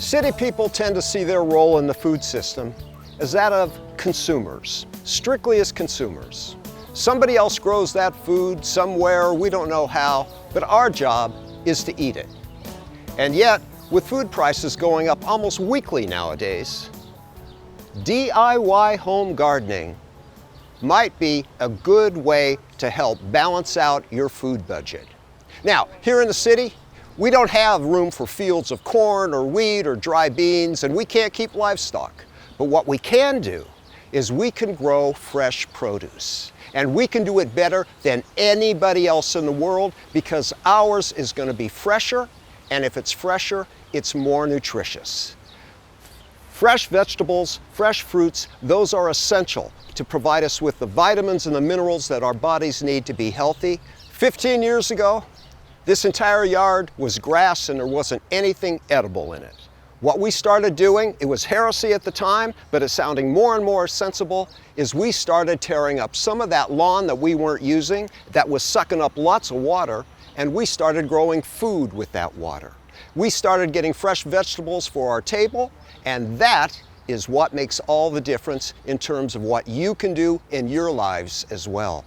City people tend to see their role in the food system as that of consumers, strictly as consumers. Somebody else grows that food somewhere, we don't know how, but our job is to eat it. And yet, with food prices going up almost weekly nowadays, DIY home gardening might be a good way to help balance out your food budget. Now, here in the city, we don't have room for fields of corn or wheat or dry beans, and we can't keep livestock. But what we can do is we can grow fresh produce. And we can do it better than anybody else in the world because ours is going to be fresher, and if it's fresher, it's more nutritious. Fresh vegetables, fresh fruits, those are essential to provide us with the vitamins and the minerals that our bodies need to be healthy. 15 years ago, this entire yard was grass and there wasn't anything edible in it. What we started doing, it was heresy at the time, but it's sounding more and more sensible, is we started tearing up some of that lawn that we weren't using, that was sucking up lots of water, and we started growing food with that water. We started getting fresh vegetables for our table, and that is what makes all the difference in terms of what you can do in your lives as well.